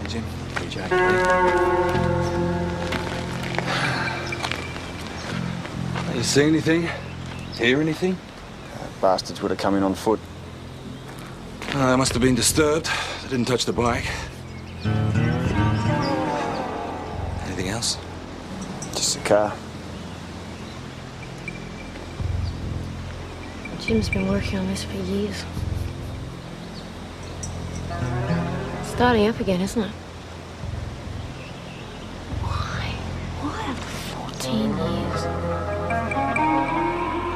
Jim, PJ. You see anything? Hear anything? Bastards would have come in on foot. They must have been disturbed. They didn't touch the bike. Anything else? Just a car. Jim's been working on this for years. Starting up again, isn't it? Why? Why after 14 years?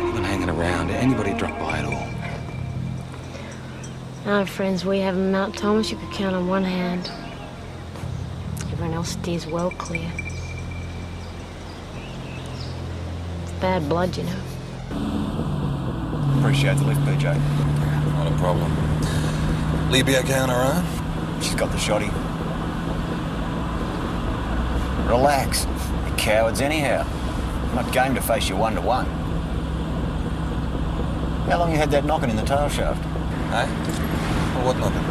You've been hanging around. Anybody drop by at all? Our friends we have in Mount Thomas, you could count on one hand. Everyone else steers well clear. It's bad blood, you know. Appreciate the lift, PJ. Not a problem. Lee be okay on her own? She's got the shotty. Relax. You cowards anyhow. I'm not game to face you one-to-one. How long you had that knocking in the tail shaft? Eh? Well, what knocking?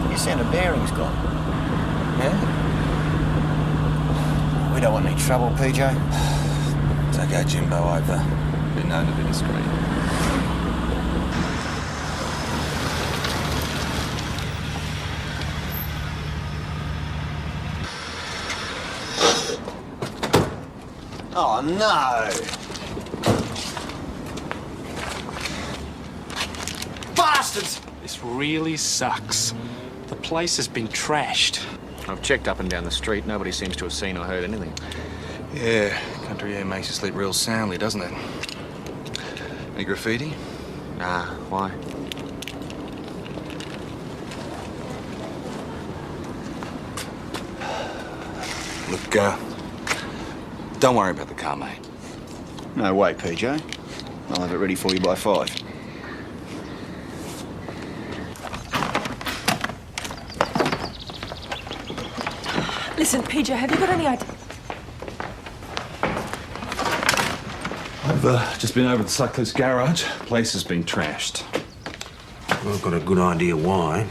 Your centre bearing's gone. Yeah? We don't want any trouble, PJ. It's okay, Jimbo. I've been known to be discreet. Oh, no! Bastards! This really sucks. The place has been trashed. I've checked up and down the street. Nobody seems to have seen or heard anything. Yeah, country air makes you sleep real soundly, doesn't it? Any graffiti? Nah, why? Look, don't worry about the car, mate. No way, PJ. I'll have it ready for you by 5. Listen, PJ, have you got any idea? I've just been over to Sutcliffe's garage. Place has been trashed. Well, I've got a good idea why.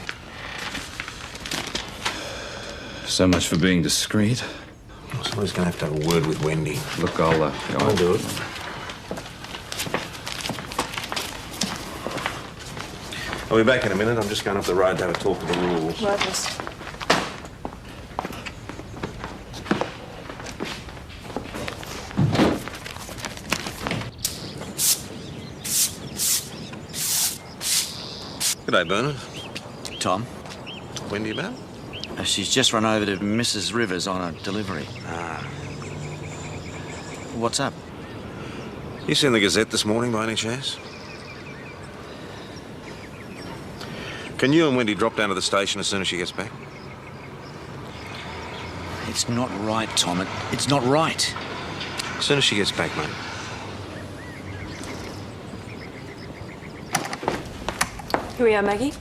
So much for being discreet. Somebody's going to have a word with Wendy. Look, I'll go I'll on. do it. I'll be back in a minute. I'm just going off the road to have a talk to the rules. Right, miss. G'day, Bernard. Tom? Wendy about? She's just run over to Mrs. Rivers on a delivery. Ah. What's up? You seen the Gazette this morning by any chance? Can you and Wendy drop down to the station as soon as she gets back? It's not right, Tom. It's not right. As soon as she gets back, mate. Here we are, Maggie.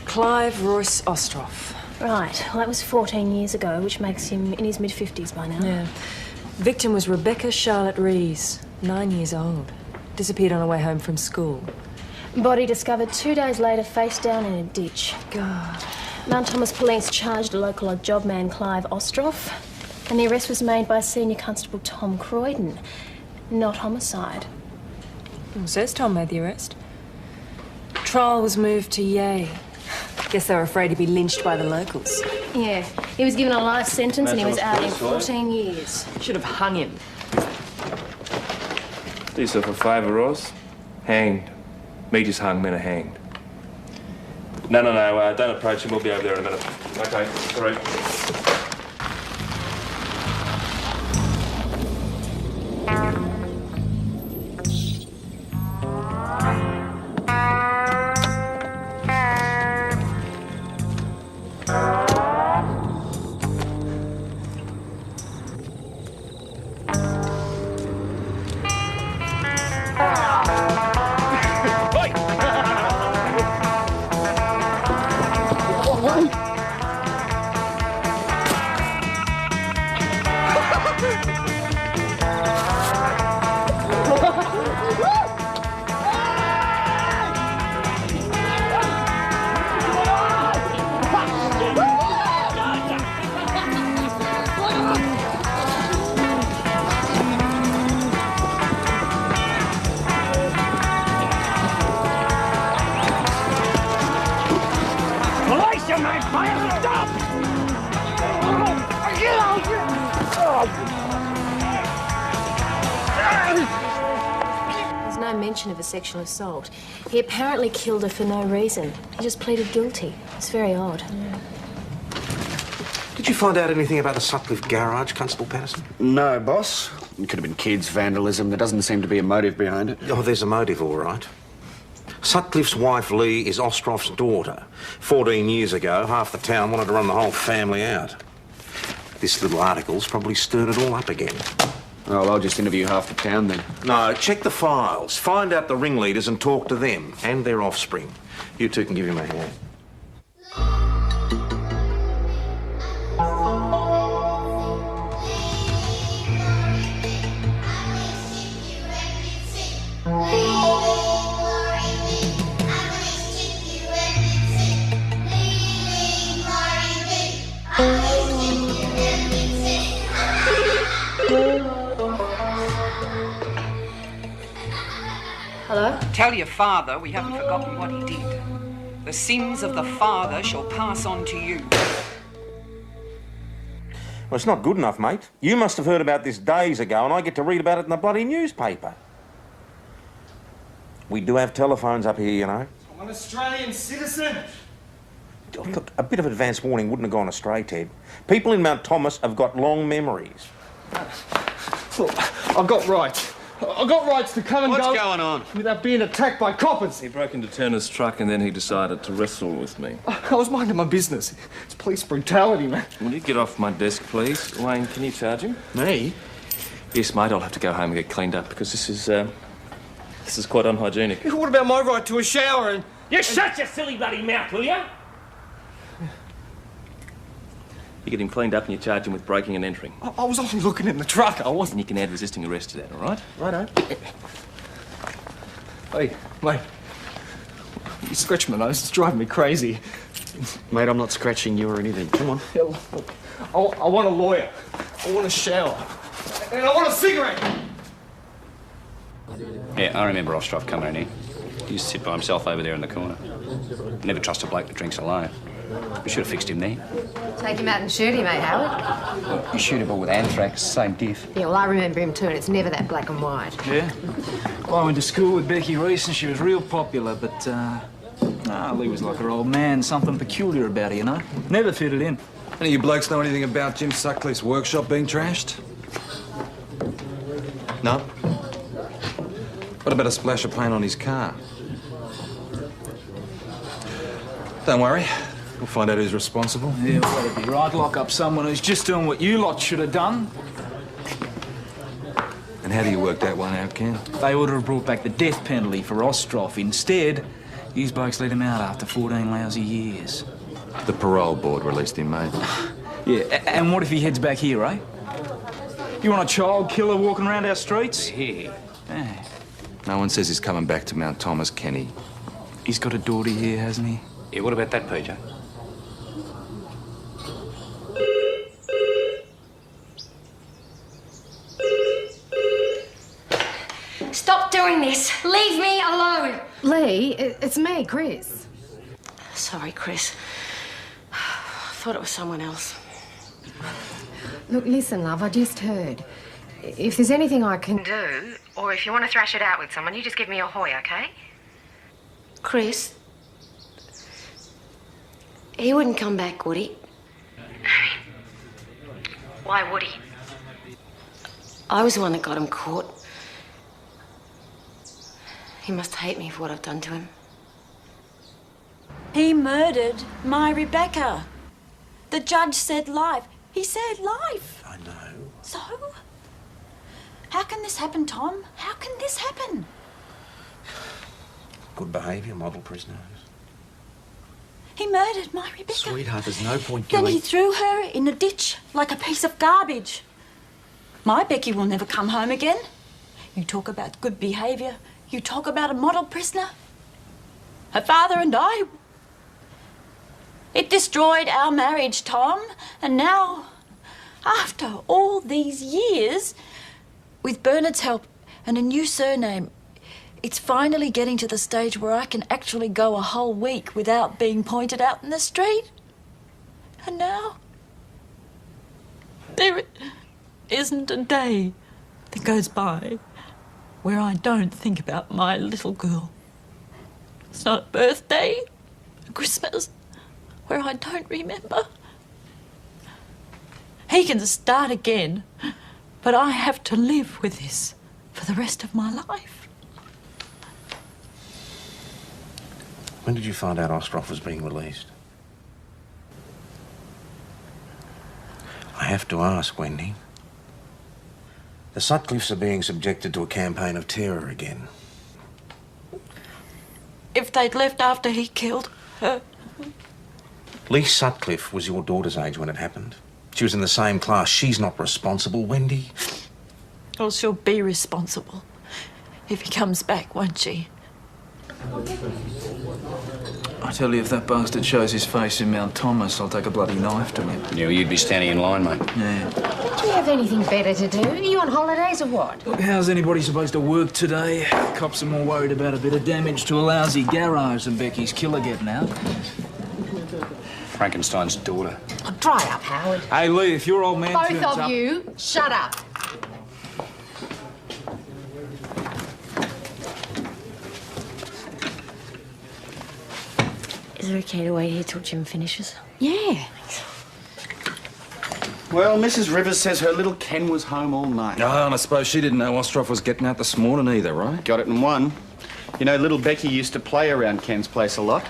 Clive Royce Ostroff. Right, well, that was 14 years ago, which makes him in his mid-50s by now. Yeah. Victim was Rebecca Charlotte Rees, 9 years old. Disappeared on her way home from school. Body discovered 2 days later, face down in a ditch. God. Mount Thomas police charged a local odd job man, Clive Ostroff, and the arrest was made by Senior Constable Tom Croydon. Not homicide. Well, says Tom made the arrest. Trial was moved to Yea. Guess they were afraid he'd be lynched by the locals. Yeah, he was given a life sentence and he was out in 14 years. Should have hung him. Do yourself a favour, Ross. Hanged. Me just hung, men are hanged. No, don't approach him. We'll be over there in a minute. Okay, sorry. no mention of a sexual assault. He apparently killed her for no reason. He just pleaded guilty. It's very odd. Did you find out anything about the Sutcliffe garage, Constable Patterson? No, boss. It could have been kids, vandalism. There doesn't seem to be a motive behind it. Oh, there's a motive, all right. Sutcliffe's wife, Lee, is Ostroff's daughter. 14 years ago, half the town wanted to run the whole family out. This little article's probably stirred it all up again. Oh, well, I'll just interview half the town then. No, check the files. Find out the ringleaders and talk to them and their offspring. You two can give him a hand. Hello? Tell your father we haven't forgotten what he did. The sins of the father shall pass on to you. Well, it's not good enough, mate. You must have heard about this days ago, and I get to read about it in the bloody newspaper. We do have telephones up here, you know. I'm an Australian citizen. Oh, look, a bit of advance warning wouldn't have gone astray, Ted. People in Mount Thomas have got long memories. Look, I got rights. I got rights to come and go... What's going on? ...without being attacked by coppers. He broke into Turner's truck and then he decided to wrestle with me. I was minding my business. It's police brutality, man. Will you get off my desk, please? Wayne, can you charge him? Me? Yes, mate, I'll have to go home and get cleaned up because this is quite unhygienic. What about my right to a shower and... You shut your silly bloody mouth, will ya? You get him cleaned up and you charge him with breaking and entering. I was only looking in the truck. I wasn't... And you can add resisting arrest to that, all right? Righto. Hey, mate. You scratch my nose. It's driving me crazy. Mate, I'm not scratching you or anything. Come on. Hell, look, I want a lawyer. I want a shower. And I want a cigarette. Yeah, I remember Ostroff coming in here. He used to sit by himself over there in the corner. Never trust a bloke that drinks alone. We should have fixed him there. Take him out and shoot him, eh, Howard? You shoot a ball with anthrax, same diff. Yeah, well, I remember him too, and it's never that black and white. Yeah? Well, I went to school with Becky Reese and she was real popular, but, Lee was like her old man, something peculiar about her, you know? Never fitted in. Any of you blokes know anything about Jim Sutcliffe's workshop being trashed? No? What about a splash of paint on his car? Don't worry. We'll find out who's responsible. Yeah, well, that'd be right. Lock up someone who's just doing what you lot should have done. And how do you work that one out, Ken? They ought to have brought back the death penalty for Ostroff. Instead, these blokes let him out after 14 lousy years. The parole board released him, mate. Yeah, and what if he heads back here, eh? You want a child killer walking around our streets? Here. Yeah. No one says he's coming back to Mount Thomas, Kenny. He's got a daughter here, hasn't he? Yeah, what about that, PJ? Stop doing this. Leave me alone. Lee, it's me, Chris. Sorry, Chris. I thought it was someone else. Look, listen, love, I just heard. If there's anything I can do, or if you want to thrash it out with someone, you just give me a hoy, okay? Chris, he wouldn't come back, would he? Why would he? I was the one that got him caught. He must hate me for what I've done to him. He murdered my Rebecca. The judge said life. He said life. I know. So? How can this happen, Tom? How can this happen? Good behaviour, model prisoners. He murdered my Rebecca. Sweetheart, there's no point Then killing... he threw her in a ditch like a piece of garbage. My Becky will never come home again. You talk about good behaviour. You talk about a model prisoner. Her father and I... It destroyed our marriage, Tom. And now, after all these years, with Bernard's help and a new surname, it's finally getting to the stage where I can actually go a whole week without being pointed out in the street. And now, there isn't a day that goes by where I don't think about my little girl. It's not a birthday, a Christmas, where I don't remember. He can start again, but I have to live with this for the rest of my life. When did you find out Ostroff was being released? I have to ask, Wendy. The Sutcliffes are being subjected to a campaign of terror again. If they'd left after he killed her. Lee Sutcliffe was your daughter's age when it happened. She was in the same class. She's not responsible, Wendy. Well, she'll be responsible if he comes back, won't she? I tell you, if that bastard shows his face in Mount Thomas, I'll take a bloody knife to him. Yeah, well, you'd be standing in line, mate. Yeah. Do you have anything better to do? Are you on holidays or what? Look, how's anybody supposed to work today? Cops are more worried about a bit of damage to a lousy garage than Becky's killer getting out. Frankenstein's daughter. Oh, dry up, Howard. Hey, Lee, if your old man turns Both up... of you, shut up. Is it okay to wait here till Jim finishes? Yeah. Well, Mrs. Rivers says her little Ken was home all night. Oh, and I suppose she didn't know Ostroff was getting out this morning either, right? Got it in one. You know, little Becky used to play around Ken's place a lot.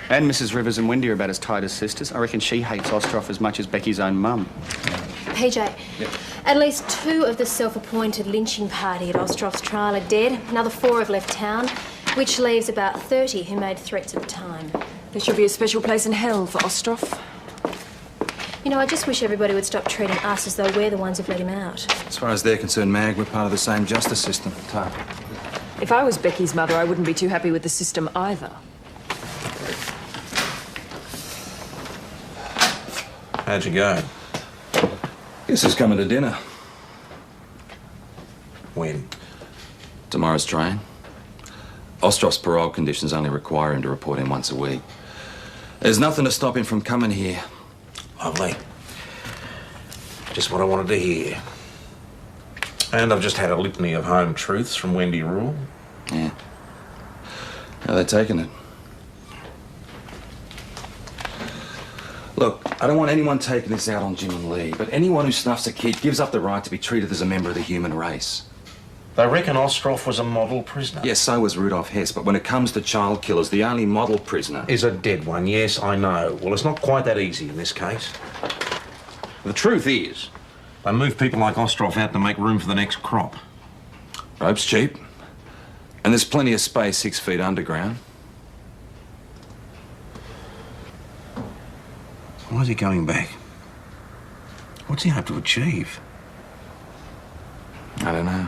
And Mrs. Rivers and Wendy are about as tight as sisters. I reckon she hates Ostroff as much as Becky's own mum. PJ, at least 2 of the self-appointed lynching party at Ostroff's trial are dead. Another 4 have left town, which leaves about 30 who made threats at the time. There should be a special place in hell for Ostroff. You know, I just wish everybody would stop treating us as though we're the ones who've let him out. As far as they're concerned, Mag, we're part of the same justice system. Tough. If I was Becky's mother, I wouldn't be too happy with the system either. How'd you go? Guess who's coming to dinner? When? Tomorrow's train. Ostroff's parole conditions only require him to report in once a week. There's nothing to stop him from coming here. Lovely. Just what I wanted to hear. And I've just had a litany of home truths from Wendy Rule. Yeah. How are they taking it? Look, I don't want anyone taking this out on Jim and Lee, but anyone who snuffs a kid gives up the right to be treated as a member of the human race. They reckon Ostroff was a model prisoner. Yes, so was Rudolph Hess, but when it comes to child killers, the only model prisoner Is a dead one, yes, I know. Well, it's not quite that easy in this case. The truth is, they move people like Ostroff out to make room for the next crop. Rope's cheap, and there's plenty of space 6 feet underground. Why is he going back? What's he hope to achieve? I don't know.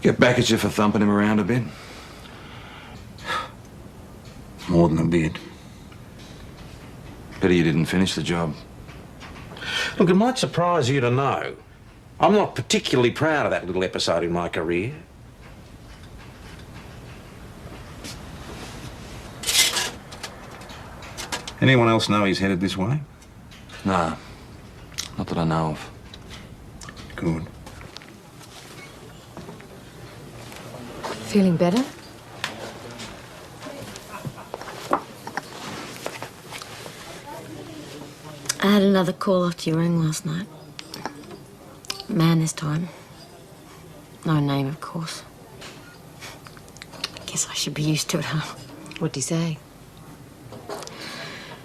Get back at you for thumping him around a bit. More than a bit. Pity you didn't finish the job. Look, it might surprise you to know I'm not particularly proud of that little episode in my career. Anyone else know he's headed this way? No, not that I know of. Good. Feeling better? I had another call after you rang last night. Man this time. No name, of course. Guess I should be used to it, huh? What'd he say?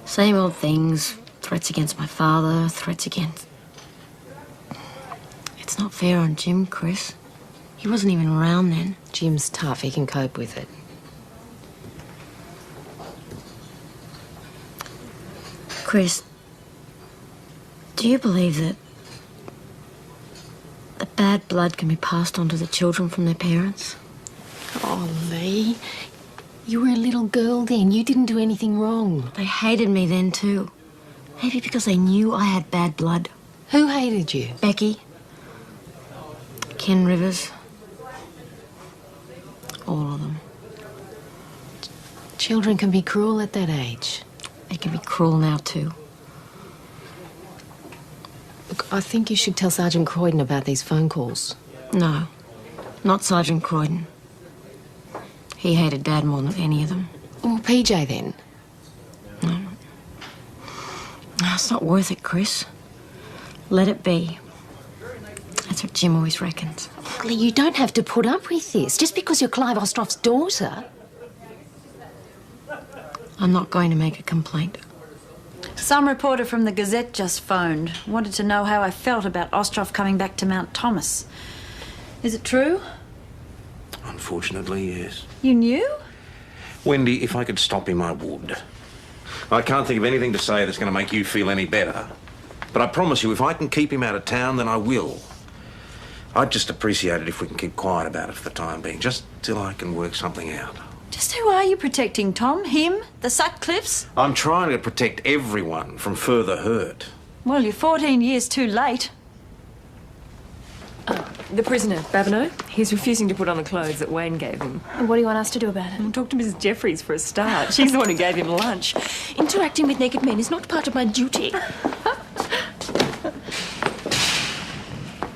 Same old things. Threats against my father, threats against... It's not fair on Jim, Chris. He wasn't even around then. Jim's tough. He can cope with it. Chris, do you believe that the bad blood can be passed on to the children from their parents? Oh, Lee. You were a little girl then. You didn't do anything wrong. They hated me then, too. Maybe because they knew I had bad blood. Who hated you? Becky. Ken Rivers. All of them. Children can be cruel at that age. They can be cruel now, too. Look, I think you should tell Sergeant Croydon about these phone calls. No. Not Sergeant Croydon. He hated Dad more than any of them. Well, PJ then? No. It's not worth it, Chris. Let it be. That's what Jim always reckons. Lee, you don't have to put up with this. Just because you're Clive Ostroff's daughter. I'm not going to make a complaint. Some reporter from the Gazette just phoned. Wanted to know how I felt about Ostroff coming back to Mount Thomas. Is it true? Unfortunately, yes. You knew? Wendy, if I could stop him, I would. I can't think of anything to say that's going to make you feel any better. But I promise you, if I can keep him out of town, then I will. I'd just appreciate it if we can keep quiet about it for the time being, just till I can work something out. Just who are you protecting, Tom? Him? The Sutcliffes? I'm trying to protect everyone from further hurt. Well, you're 14 years too late. The prisoner, Babineau, he's refusing to put on the clothes that Wayne gave him. And what do you want us to do about it? Talk to Mrs. Jeffries for a start. She's the one who gave him lunch. Interacting with naked men is not part of my duty.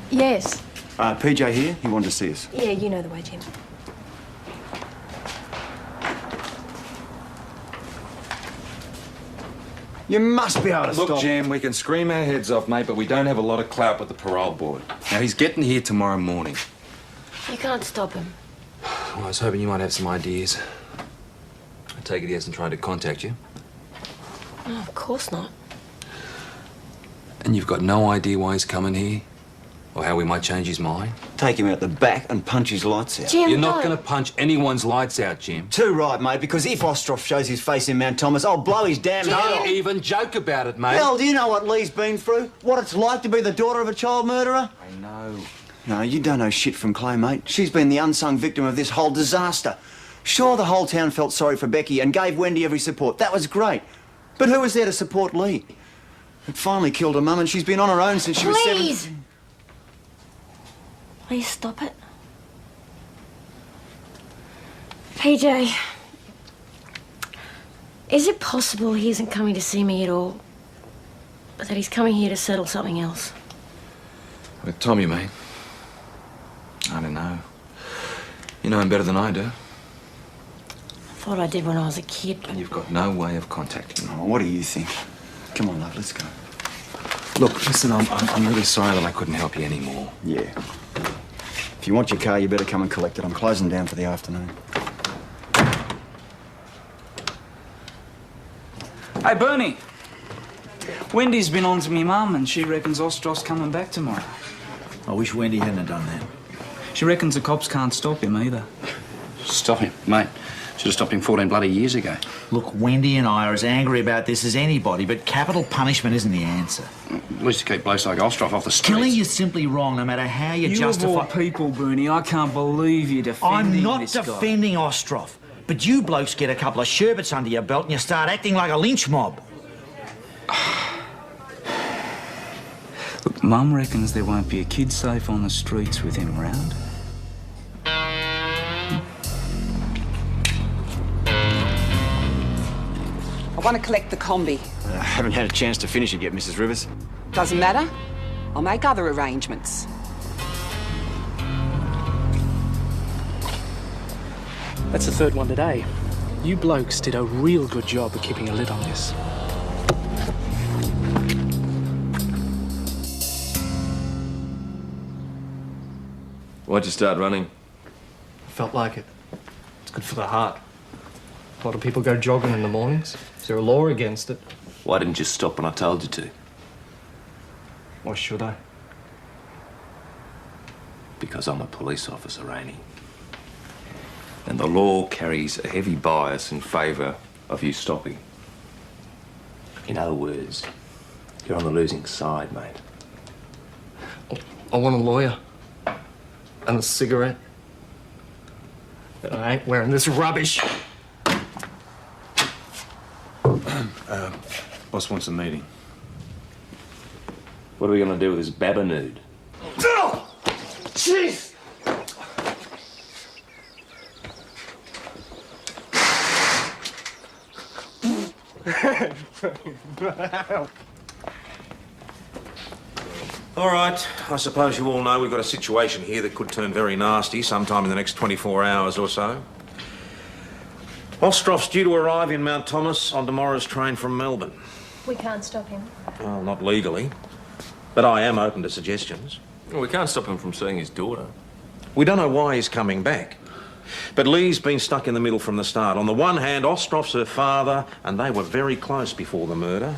Yes. PJ here. He wanted to see us. Yeah, you know the way, Jim. You must be able to Look, stop. Jim, we can scream our heads off, mate, but we don't have a lot of clout with the parole board. Now, he's getting here tomorrow morning. You can't stop him. Well, I was hoping you might have some ideas. I take it he hasn't tried to contact you. Oh, of course not. And you've got no idea why he's coming here? Or how we might change his mind? Take him out the back and punch his lights out. Jim, You're not don't. going to punch anyone's lights out, Jim. Too right, mate, because if Ostroff shows his face in Mount Thomas, I'll blow his damn head Don't off. even joke about it, mate. Hell, do you know what Lee's been through? What it's like to be the daughter of a child murderer? I know. No, you don't know shit from Clay, mate. She's been the unsung victim of this whole disaster. Sure, the whole town felt sorry for Becky and gave Wendy every support. That was great. But who was there to support Lee? It finally killed her mum and she's been on her own since she was 7. Please! Please stop it. PJ, is it possible he isn't coming to see me at all? But that he's coming here to settle something else? With Tommy, mate. I don't know. You know him better than I do. I thought I did when I was a kid. And you've got no way of contacting him. Oh, what do you think? Come on, love, let's go. Look, listen, I'm really sorry that I couldn't help you anymore. Yeah. If you want your car, you better come and collect it. I'm closing down for the afternoon. Hey, Bernie. Wendy's been on to me mum and she reckons Ostroff's coming back tomorrow. I wish Wendy hadn't have done that. She reckons the cops can't stop him either. Stop him, mate. Should have stopped him 14 bloody years ago. Look, Wendy and I are as angry about this as anybody, but capital punishment isn't the answer. At least to keep blokes like Ostroff off the streets. Killing is simply wrong, no matter how you justify... of all people, Bernie, I can't believe you're defending I'm not this guy. defending Ostroff, but you blokes get a couple of sherbets under your belt and you start acting like a lynch mob. Look, Mum reckons there won't be a kid safe on the streets with him around. I want to collect the combi. I haven't had a chance to finish it yet, Mrs. Rivers. Doesn't matter. I'll make other arrangements. That's the third one today. You blokes did a real good job of keeping a lid on this. Why'd you start running? Felt like it. It's good for the heart. A lot of people go jogging in the mornings. Is there a law against it? Why didn't you stop when I told you to? Why should I? Because I'm a police officer, Rainey. And the law carries a heavy bias in favour of you stopping. In other words, you're on the losing side, mate. I want a lawyer. And a cigarette. And I ain't wearing this rubbish. Boss wants a meeting. What are we going to do with this babinude? Oh! Jeez! All right, I suppose you all know we've got a situation here that could turn very nasty sometime in the next 24 hours or so. Ostroff's due to arrive in Mount Thomas on tomorrow's train from Melbourne. We can't stop him. Well, not legally, but I am open to suggestions. Well, we can't stop him from seeing his daughter. We don't know why he's coming back. But Lee's been stuck in the middle from the start. On the one hand, Ostroff's her father, and they were very close before the murder.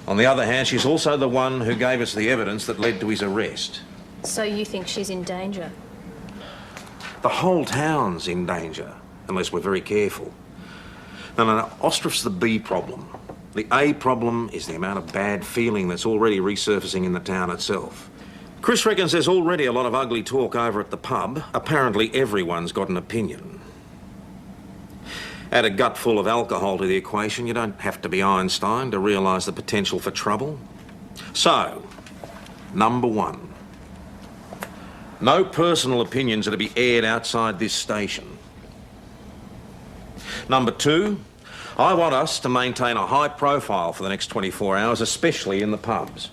On the other hand, she's also the one who gave us the evidence that led to his arrest. So you think she's in danger? The whole town's in danger, unless we're very careful. No, Ostroff's the B problem. The A problem is the amount of bad feeling that's already resurfacing in the town itself. Chris reckons there's already a lot of ugly talk over at the pub. Apparently everyone's got an opinion. Add a gut full of alcohol to the equation. You don't have to be Einstein to realise the potential for trouble. So, number one, no personal opinions are to be aired outside this station. Number two, I want us to maintain a high profile for the next 24 hours, especially in the pubs.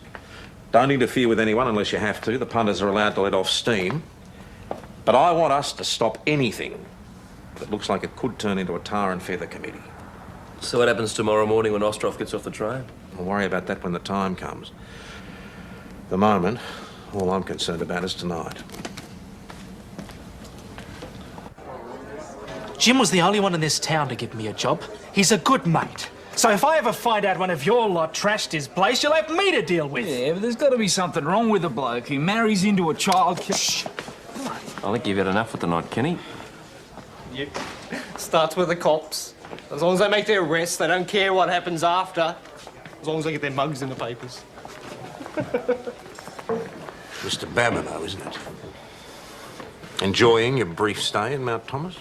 Don't interfere with anyone unless you have to. The punters are allowed to let off steam. But I want us to stop anything that looks like it could turn into a tar and feather committee. So what happens tomorrow morning when Ostroff gets off the train? I'll worry about that when the time comes. At the moment, all I'm concerned about is tonight. Jim was the only one in this town to give me a job. He's a good mate. So if I ever find out one of your lot trashed his place, you'll have me to deal with. Yeah, but there's got to be something wrong with the bloke who marries into a child. Shh. I think you've had enough for the night, Kenny. Yep. Starts with the cops. As long as they make their arrest, they don't care what happens after. As long as they get their mugs in the papers. Mr. Babineau, isn't it? Enjoying your brief stay in Mount Thomas?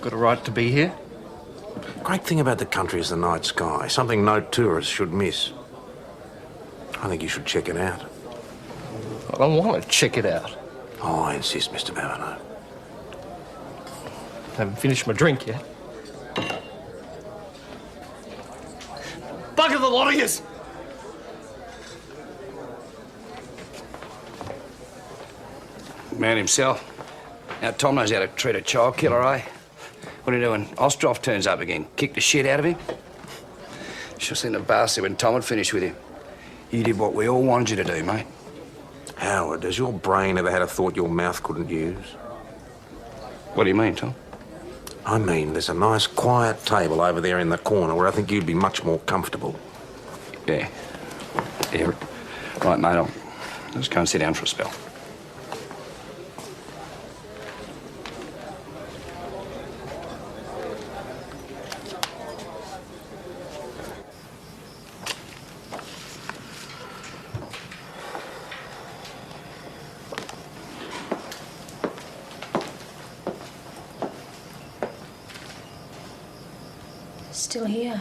Got a right to be here. Great thing about the country is the night sky. Something no tourist should miss. I think you should check it out. I don't want to check it out. Oh, I insist, Mr. Babineau. Haven't finished my drink yet. Bugger the lot of yous! Man himself. Now Tom knows how to treat a child killer, eh? What do you do when Ostroff turns up again? Kick the shit out of him? Should have seen the bastard when Tom had finished with him. You did what we all wanted you to do, mate. Howard, has your brain ever had a thought your mouth couldn't use? What do you mean, Tom? I mean, there's a nice quiet table over there in the corner where I think you'd be much more comfortable. Yeah. Yeah. Right, mate, I'll just go and sit down for a spell. Still here.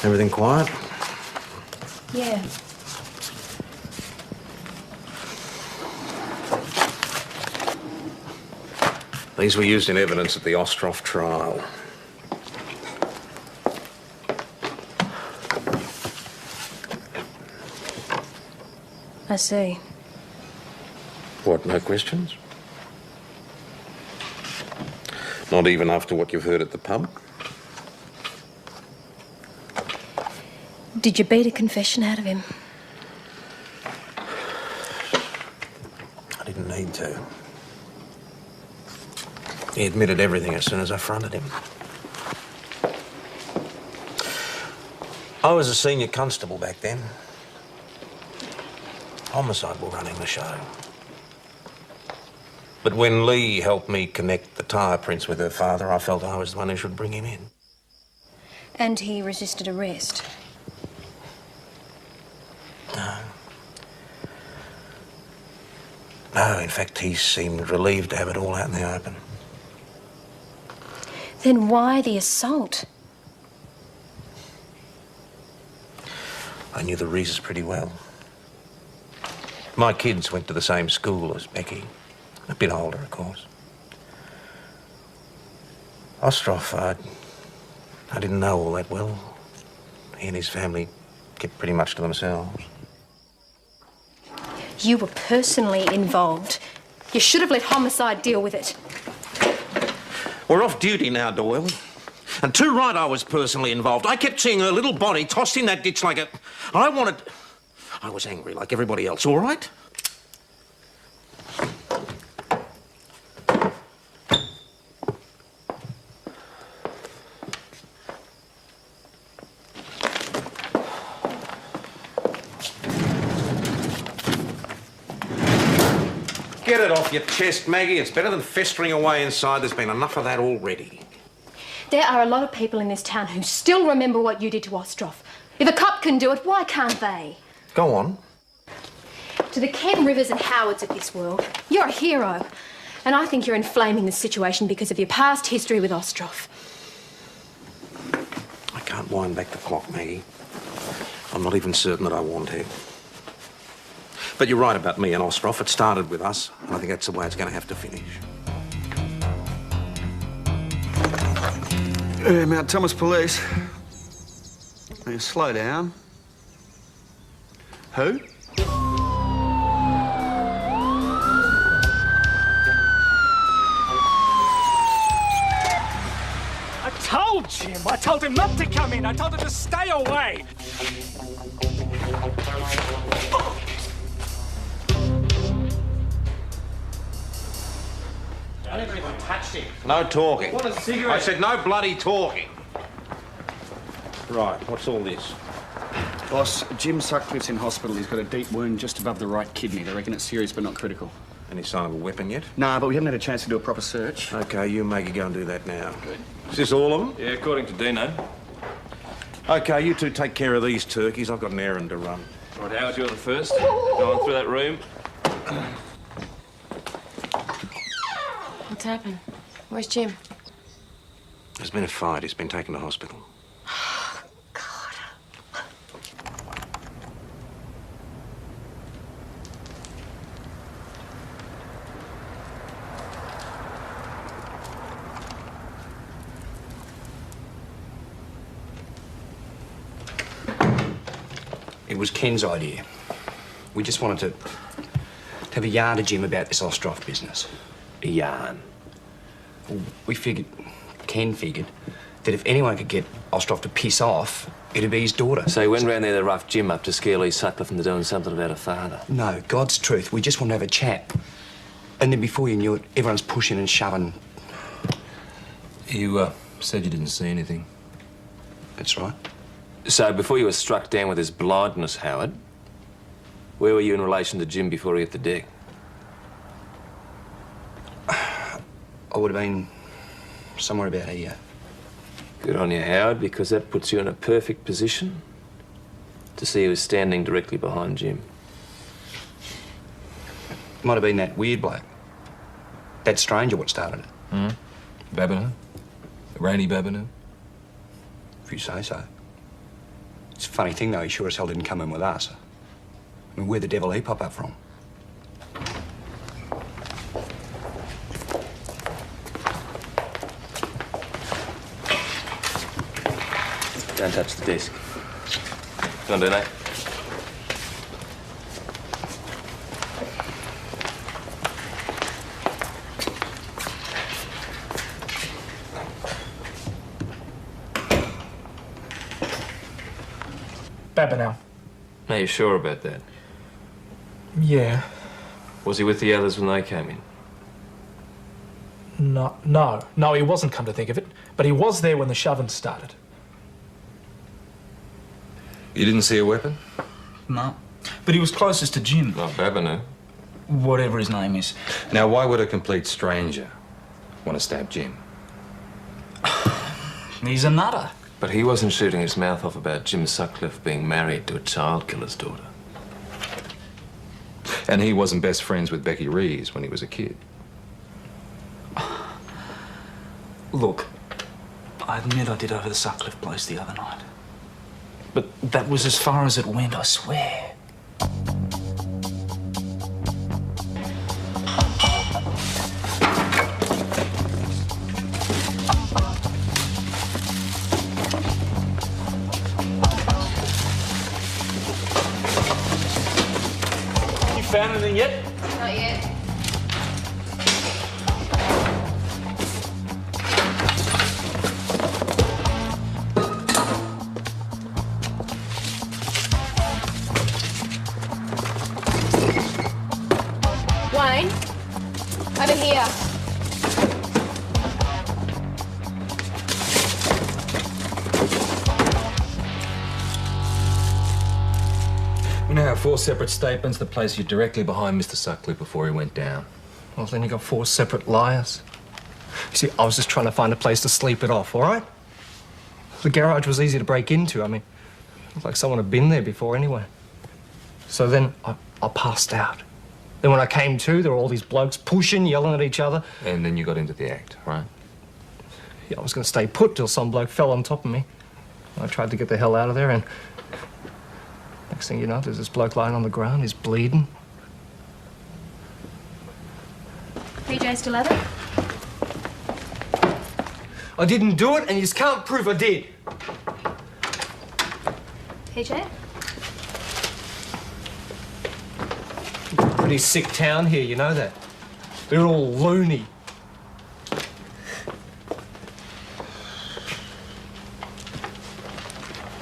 Everything quiet? Yeah. These were used in evidence at the Ostroff trial. I see. What, no questions? Not even after what you've heard at the pub? Did you beat a confession out of him? I didn't need to. He admitted everything as soon as I fronted him. I was a senior constable back then. Homicide were running the show. But when Lee helped me connect the tyre prints with her father, I felt I was the one who should bring him in. And he resisted arrest. No, in fact, he seemed relieved to have it all out in the open. Then why the assault? I knew the Reeses pretty well. My kids went to the same school as Becky. A bit older, of course. Ostroff, I didn't know all that well. He and his family kept pretty much to themselves. You were personally involved. You should have let homicide deal with it. We're off duty now, Doyle. And too right I was personally involved. I kept seeing her little body tossed in that ditch like a... I was angry like everybody else, all right? Get it off your chest, Maggie. It's better than festering away inside. There's been enough of that already. There are a lot of people in this town who still remember what you did to Ostroff. If a cop can do it, why can't they? Go on. To the Ken Rivers and Howards of this world, you're a hero. And I think you're inflaming the situation because of your past history with Ostroff. I can't wind back the clock, Maggie. I'm not even certain that I want to. But you're right about me and Ostroff. It started with us, and I think that's the way it's going to have to finish. Mount Thomas Police. Now, slow down. Who? I told Jim. I told him not to come in. I told him to stay away. I never even touched him. No talking. Want a cigarette? I said no bloody talking. Right, what's all this? Boss, Jim Sutcliffe's in hospital. He's got a deep wound just above the right kidney. They reckon it's serious but not critical. Any sign of a weapon yet? Nah, but we haven't had a chance to do a proper search. OK, you and Maggie go and do that now. Good. Is this all of them? Yeah, according to Dino. OK, you two take care of these turkeys. I've got an errand to run. Right, Howard, you're the first. Go on through that room. What's happened? Where's Jim? There's been a fight. He's been taken to hospital. It was Ken's idea. We just wanted to have a yarn to Jim about this Ostroff business. A yarn? We figured, Ken figured, that if anyone could get Ostroff to piss off, it'd be his daughter. So he went round there to rough Jim up to scare Lee Sutcliffe into doing something about her father? No, God's truth. We just want to have a chat. And then before you knew it, everyone's pushing and shoving. You said you didn't see anything. That's right. So before you were struck down with his blindness, Howard, where were you in relation to Jim before he hit the deck? I would have been somewhere about here. Good on you, Howard, because that puts you in a perfect position to see who's standing directly behind Jim. Might have been that weird bloke. That stranger what started it. Hmm? Babineau? Rainy Babineau? If you say so. It's a funny thing, though, he sure as hell didn't come in with us. I mean, where the devil he pop up from? Don't touch the desk. Go on, Dino. Babineau. Are you sure about that? Yeah. Was he with the others when they came in? No, he wasn't, come to think of it. But he was there when the shoving started. You didn't see a weapon? No. But he was closest to Jim. Not Babineau. Whatever his name is. Now, why would a complete stranger want to stab Jim? He's a nutter. But he wasn't shooting his mouth off about Jim Sutcliffe being married to a child killer's daughter. And he wasn't best friends with Becky Reeves when he was a kid. Look, I admit I did over the Sutcliffe place the other night. But that was as far as it went, I swear. You found found anything yet? Not yet. Wayne, over here. We now have 4 separate statements that place you directly behind Mr. Sutcliffe before he went down. Well, then you got 4 separate liars. You see, I was just trying to find a place to sleep it off, all right? The garage was easy to break into. I mean, it looked like someone had been there before anyway. So then I passed out. Then when I came to, there were all these blokes pushing, yelling at each other. And then you got into the act, right? Yeah, I was going to stay put till some bloke fell on top of me. I tried to get the hell out of there, and next thing you know, there's this bloke lying on the ground. He's bleeding. PJ still have it? I didn't do it, and you just can't prove I did. PJ? Pretty sick town here, you know that. They're all loony.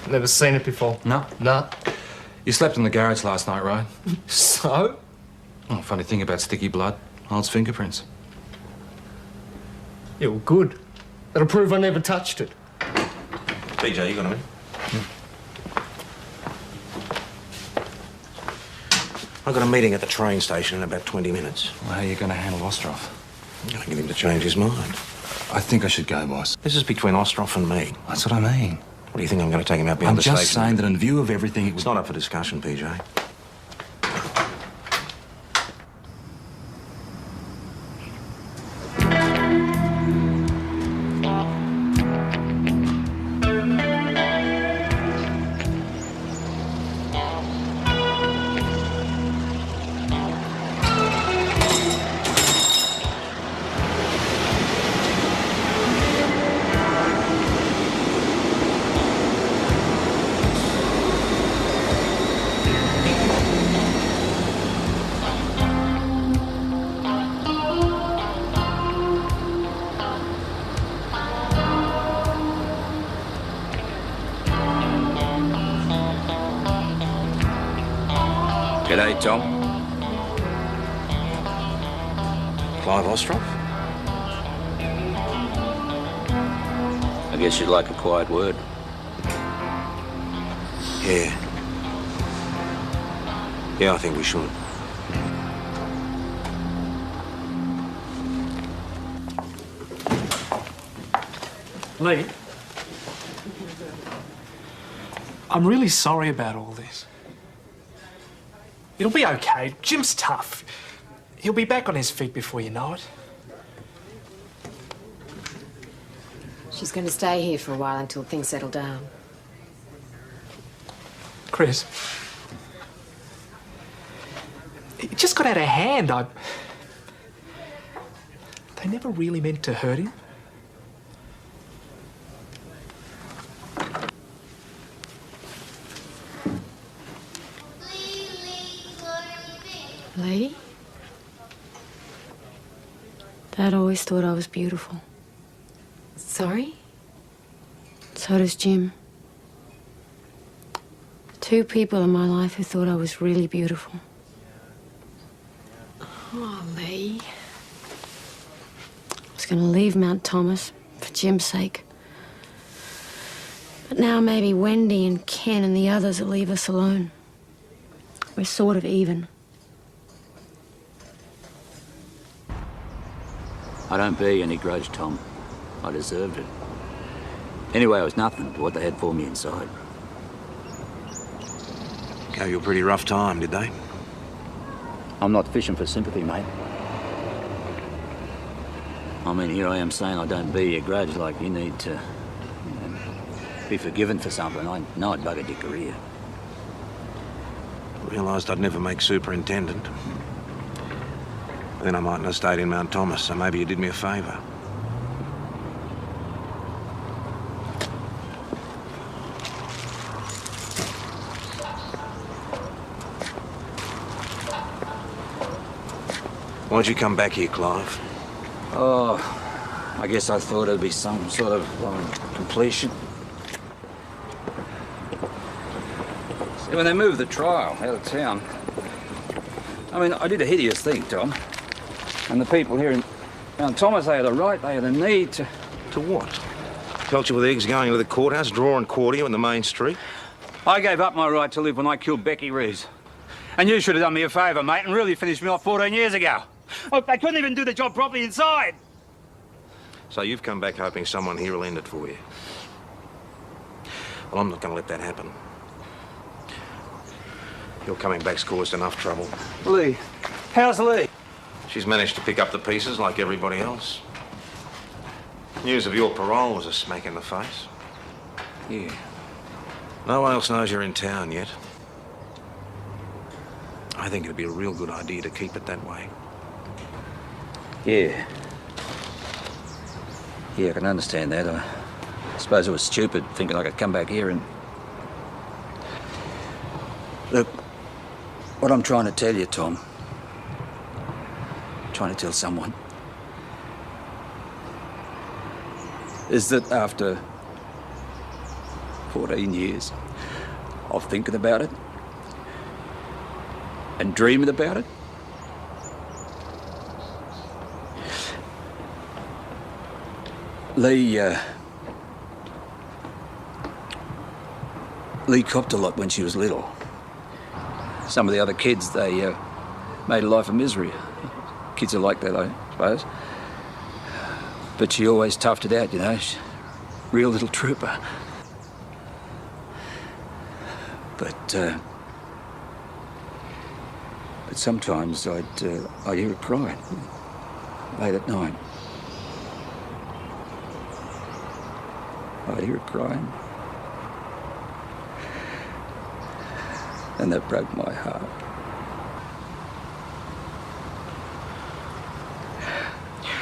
Never seen it before. No? No. You slept in the garage last night, right? So? Oh, funny thing about sticky blood. Holds fingerprints. Yeah, well, good. That'll prove I never touched it. BJ, you got him in? I've got a meeting at the train station in about 20 minutes. Well, how are you going to handle Ostroff? I'm going to get him to change his mind. I think I should go, boss. This is between Ostroff and me. That's what I mean. What do you think I'm going to take him out beyond the station? I'm just saying that in view of everything, It's not up for discussion, PJ. G'day, Tom. Clive Ostroff? I guess you'd like a quiet word. Yeah. Yeah, I think we should. Lee, I'm really sorry about all this. It'll be okay. Jim's tough. He'll be back on his feet before you know it. She's going to stay here for a while until things settle down. Chris, it just got out of hand. They never really meant to hurt him. Lee? Dad always thought I was beautiful. Sorry? So does Jim. 2 people in my life who thought I was really beautiful. Oh, Lee. I was going to leave Mount Thomas for Jim's sake. But now maybe Wendy and Ken and the others will leave us alone. We're sort of even. I don't bear you any grudge, Tom. I deserved it. Anyway, it was nothing to what they had for me inside. Gave you a pretty rough time, did they? I'm not fishing for sympathy, mate. I mean, here I am saying I don't bear you a grudge like you need to be forgiven for something. I know it buggered your career. Realised I'd never make superintendent. Then I mightn't have stayed in Mount Thomas, so maybe you did me a favour. Why'd you come back here, Clive? Oh, I guess I thought it'd be some sort of completion. See, when they moved the trial out of town, I mean, I did a hideous thing, Tom. And the people here in Mount Thomas, they had a right, they had a need to... To what? Pelt you with eggs going to the courthouse, draw and quarter you in the main street? I gave up my right to live when I killed Becky Rees. And you should have done me a favour, mate, and really finished me off 14 years ago. Look, they couldn't even do the job properly inside. So you've come back hoping someone here will end it for you. Well, I'm not going to let that happen. Your coming back's caused enough trouble. Lee. How's Lee? She's managed to pick up the pieces like everybody else. News of your parole was a smack in the face. Yeah. No one else knows you're in town yet. I think it'd be a real good idea to keep it that way. Yeah. Yeah, I can understand that. I suppose it was stupid thinking I could come back here and... Look, what I'm trying to tell you, Tom, trying to tell someone, is that after 14 years of thinking about it and dreaming about it, Lee copped a lot when she was little. Some of the other kids, they made a life of misery. Kids are like that, I suppose. But she always toughed it out, you know. Real little trooper. But sometimes I'd hear her crying late at night. I'd hear her crying. And that broke my heart.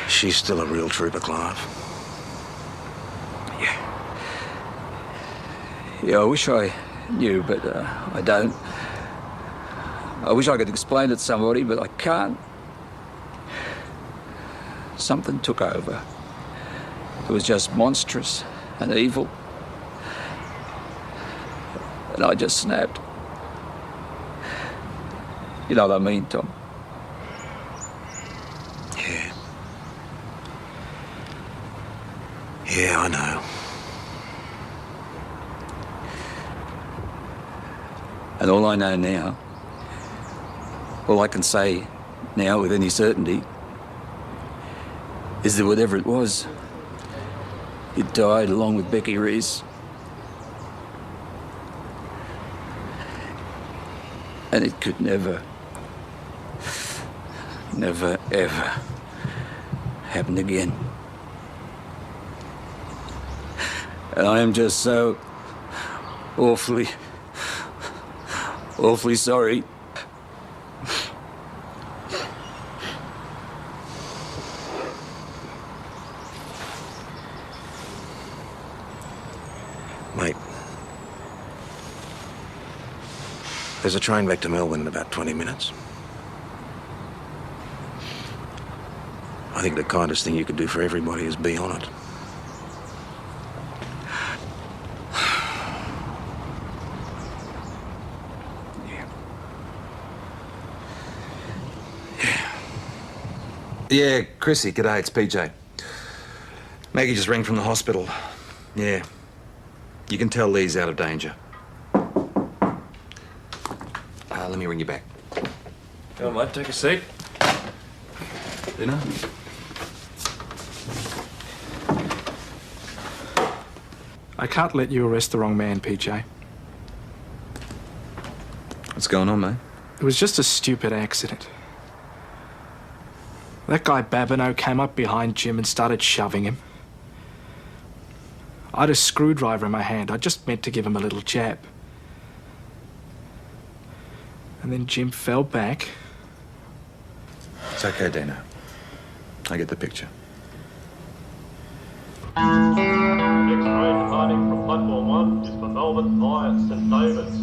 She's still a real trooper, Clive. Yeah, I wish I knew, but I don't. I wish I could explain it to somebody, but I can't. Something took over. It was just monstrous and evil. And I just snapped. You know what I mean, Tom? Yeah. Yeah, I know. And all I know now, all I can say now with any certainty, is that whatever it was, it died along with Becky Rees. And it could never, ever happen again. And I am just so awfully sorry. Mate, there's a train back to Melbourne in about 20 minutes. I think the kindest thing you could do for everybody is be on it. Yeah, Chrissy, g'day, it's PJ. Maggie just rang from the hospital. Yeah. You can tell Lee's out of danger. Let me ring you back. Go on, mate, take a seat. Dinner? I can't let you arrest the wrong man, PJ. What's going on, mate? It was just a stupid accident. That guy Babineau came up behind Jim and started shoving him. I had a screwdriver in my hand. I just meant to give him a little jab. And then Jim fell back. It's okay, Dino. I get the picture. Next train departing from platform 1 is for Melbourne via St David's.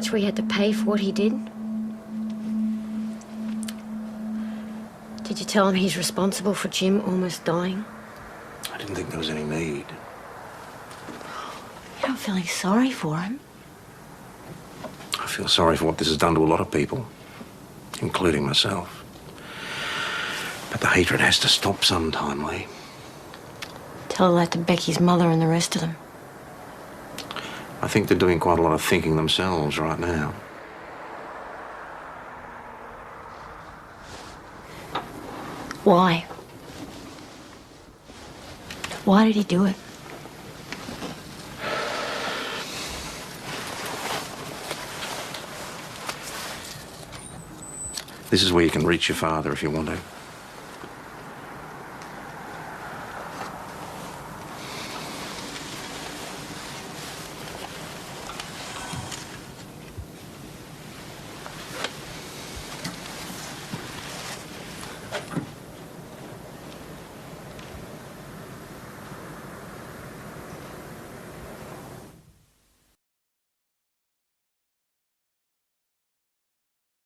much we had to pay for what he did? Did you tell him he's responsible for Jim almost dying? I didn't think there was any need. You're not feeling sorry for him? I feel sorry for what this has done to a lot of people, including myself. But the hatred has to stop sometime, Lee. Tell that to Becky's mother and the rest of them. I think they're doing quite a lot of thinking themselves right now. Why? Why did he do it? This is where you can reach your father if you want to.